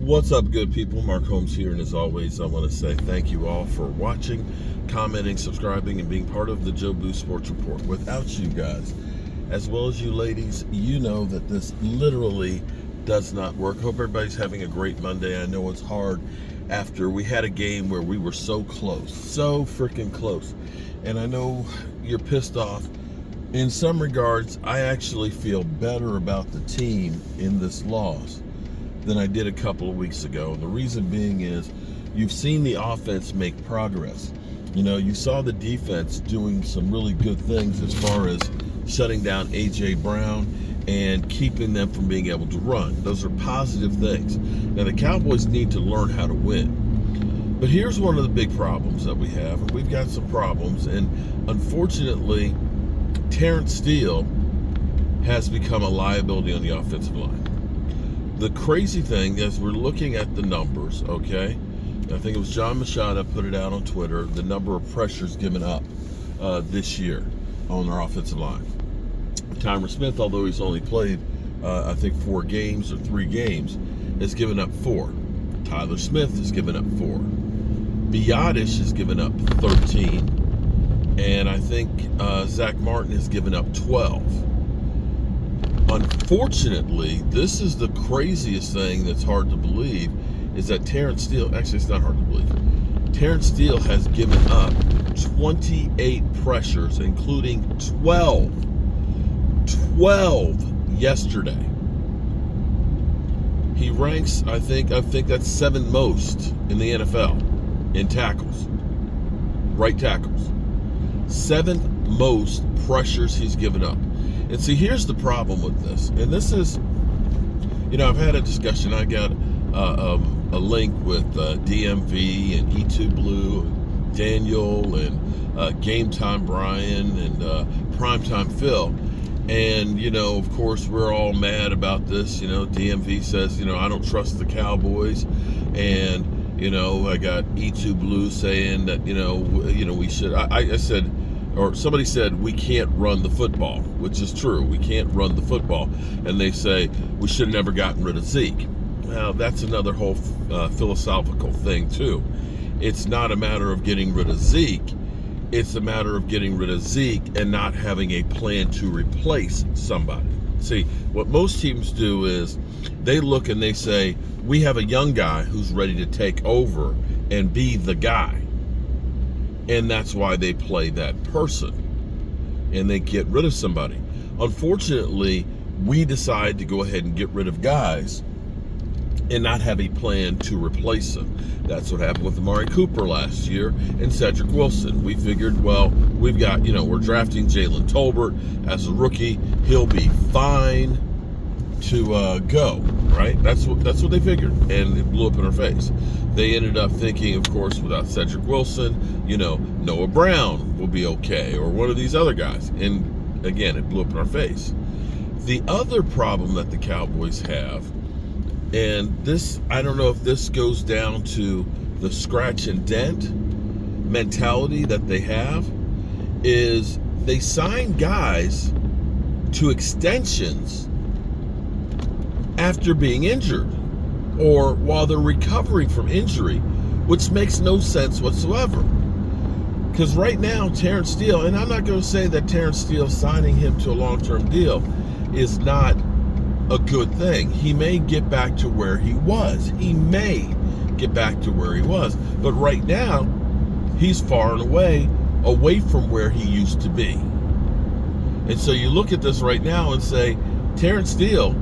What's up, good people? Mark Holmes here, and as always, I want to say thank you all for watching, commenting, subscribing, and being part of the Joe Boo Sports Report. Without you guys, as well as you ladies, you know that this literally does not work. Hope everybody's having a great Monday. I know it's hard after we had a game where we were so close, so freaking close. And I know you're pissed off. In some regards, I actually feel better about the team in this loss than I did a couple of weeks ago. And the reason being is you've seen the offense make progress. You know, you saw the defense doing some really good things as far as shutting down A.J. Brown and keeping them from being able to run. Those are positive things. Now, the Cowboys need to learn how to win. But here's one of the big problems that we have, and we've got some problems, and unfortunately, Terrence Steele has become a liability on the offensive line. The crazy thing is we're looking at the numbers, okay? I think it was John Machado put it out on Twitter, the number of pressures given up this year on our offensive line. Tyler Smith, although he's only played, I think 4 games or 3 games, has given up 4. Tyler Smith has given up 4. Biotish has given up 13. And I think Zach Martin has given up 12. Unfortunately, this is the craziest thing that's hard to believe, is that Terrence Steele, actually it's not hard to believe, Terrence Steele has given up 28 pressures, including 12 yesterday. He ranks, I think that's 7th most in the NFL in tackles, right tackles. 7th most pressures he's given up. And see, here's the problem with this. And this is, you know, I've had a discussion. I got a link with DMV and E2 Blue, and Daniel, and Game Time Brian, and Primetime Phil. And, you know, of course, we're all mad about this. You know, DMV says, you know, I don't trust the Cowboys. And, you know, I got E2 Blue saying that, you know, we should. I said, or somebody said, we can't run the football, which is true. We can't run the football. And they say we should have never gotten rid of Zeke. Well, that's another whole philosophical thing, too. It's not a matter of getting rid of Zeke. It's a matter of getting rid of Zeke and not having a plan to replace somebody. See, what most teams do is they look and they say, we have a young guy who's ready to take over and be the guy. And that's why they play that person. And they get rid of somebody. Unfortunately, we decide to go ahead and get rid of guys and not have a plan to replace them. That's what happened with Amari Cooper last year and Cedric Wilson. We figured, well, we've got, you know, we're drafting Jalen Tolbert as a rookie. He'll be fine to go, right? That's what they figured, and it blew up in our face. They ended up thinking, of course, without Cedric Wilson, you know, Noah Brown will be okay, or one of these other guys. And again, it blew up in our face. The other problem that the Cowboys have, and this, I don't know if this goes down to the scratch and dent mentality that they have, is they sign guys to extensions after being injured or while they're recovering from injury, which makes no sense whatsoever. Because right now, Terrence Steele, and I'm not going to say that Terrence Steele signing him to a long-term deal is not a good thing. He may get back to where he was. But right now, he's far and away from where he used to be. And so you look at this right now and say, Terrence Steele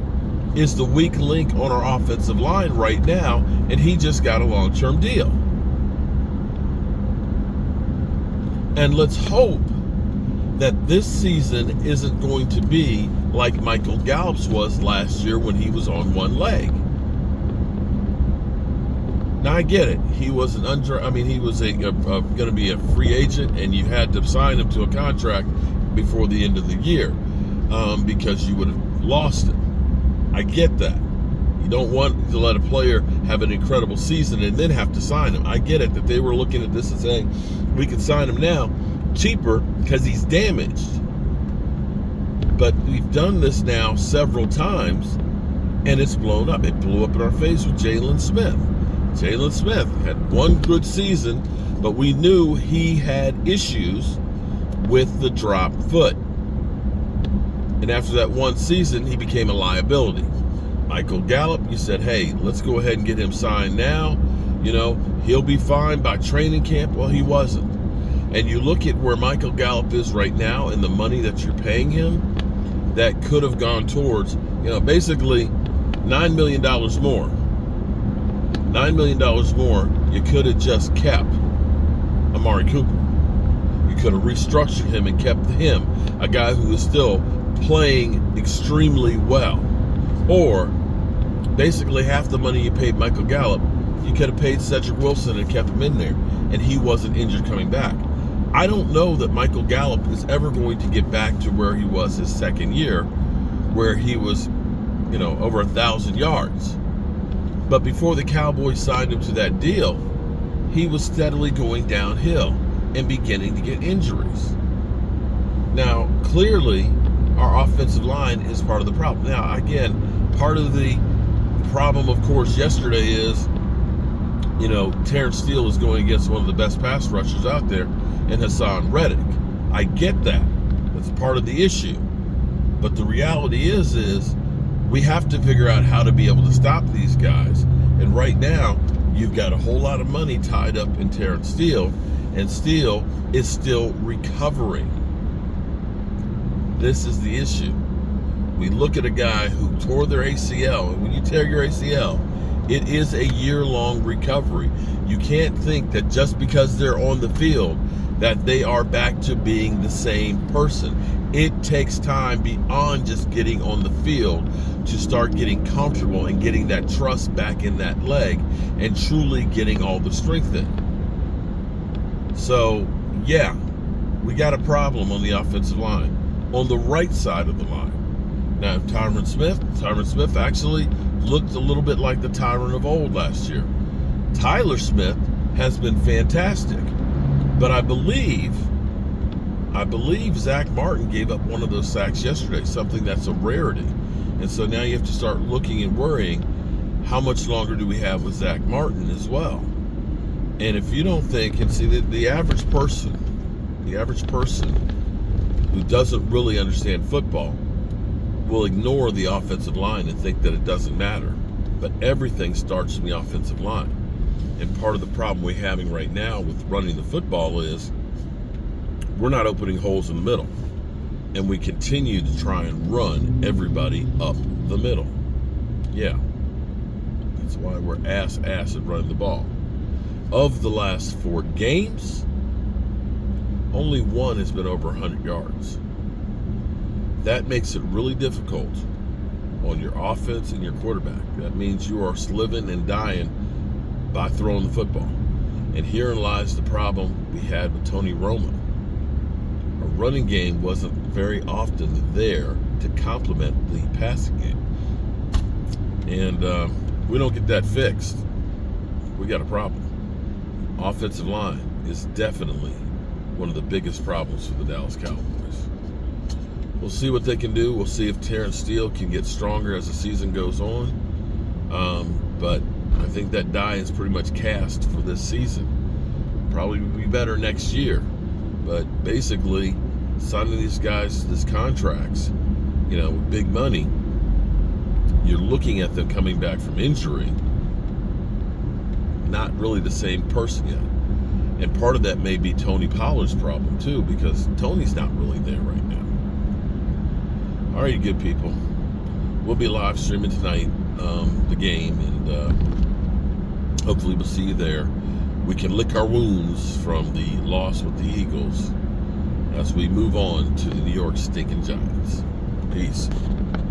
is the weak link on our offensive line right now, and he just got a long-term deal. And let's hope that this season isn't going to be like Michael Gallup's was last year when he was on one leg. Now, I get it. He was he was going to be a free agent, and you had to sign him to a contract before the end of the year because you would have lost him. I get that. You don't want to let a player have an incredible season and then have to sign him. I get it that they were looking at this and saying, we could sign him now cheaper because he's damaged. But we've done this now several times, and it's blown up. It blew up in our face with Jalen Smith. Jalen Smith had one good season, but we knew he had issues with the drop foot. And after that one season, he became a liability. Michael Gallup, you said, hey, let's go ahead and get him signed now. You know, he'll be fine by training camp. Well, he wasn't. And you look at where Michael Gallup is right now and the money that you're paying him, that could have gone towards, basically $9 million more. $9 million more, you could have just kept Amari Cooper. You could have restructured him and kept him, a guy who is still playing extremely well. Or basically half the money you paid Michael Gallup, you could have paid Cedric Wilson and kept him in there, and he wasn't injured coming back. I don't know that Michael Gallup is ever going to get back to where he was his second year, where he was, over 1,000 yards. But before the Cowboys signed him to that deal, he was steadily going downhill and beginning to get injuries. Now, clearly, our offensive line is part of the problem. Now, again, part of the problem, of course, yesterday is, Terrence Steele is going against one of the best pass rushers out there in Hassan Reddick. I get that. That's part of the issue. But the reality is we have to figure out how to be able to stop these guys. And right now, you've got a whole lot of money tied up in Terrence Steele, and Steele is still recovering. This is the issue. We look at a guy who tore their ACL, and when you tear your ACL, it is a year-long recovery. You can't think that just because they're on the field that they are back to being the same person. It takes time beyond just getting on the field to start getting comfortable and getting that trust back in that leg and truly getting all the strength in. So, yeah, we got a problem on the offensive line, on the right side of the line. Now, Tyron Smith actually looked a little bit like the Tyron of old last year. Tyler Smith has been fantastic, but I believe Zach Martin gave up one of those sacks yesterday, something that's a rarity. And so now you have to start looking and worrying, how much longer do we have with Zach Martin as well? And if you don't think, and see, the average person who doesn't really understand football will ignore the offensive line and think that it doesn't matter. But everything starts in the offensive line. And part of the problem we're having right now with running the football is we're not opening holes in the middle. And we continue to try and run everybody up the middle. Yeah. That's why we're ass at running the ball. Of the last 4 games, only one has been over 100 yards. That makes it really difficult on your offense and your quarterback. That means you are living and dying by throwing the football. And herein lies the problem we had with Tony Romo. Our running game wasn't very often there to complement the passing game. And we don't get that fixed, we got a problem. Offensive line is definitely one of the biggest problems for the Dallas Cowboys. We'll see what they can do. We'll see if Terrence Steele can get stronger as the season goes on. But I think that die is pretty much cast for this season. Probably will be better next year. But basically, signing these guys to these contracts, with big money, you're looking at them coming back from injury, not really the same person yet. And part of that may be Tony Pollard's problem too, because Tony's not really there right now. All right, you good people. We'll be live streaming tonight, the game, and hopefully we'll see you there. We can lick our wounds from the loss with the Eagles as we move on to the New York Stinking Giants. Peace.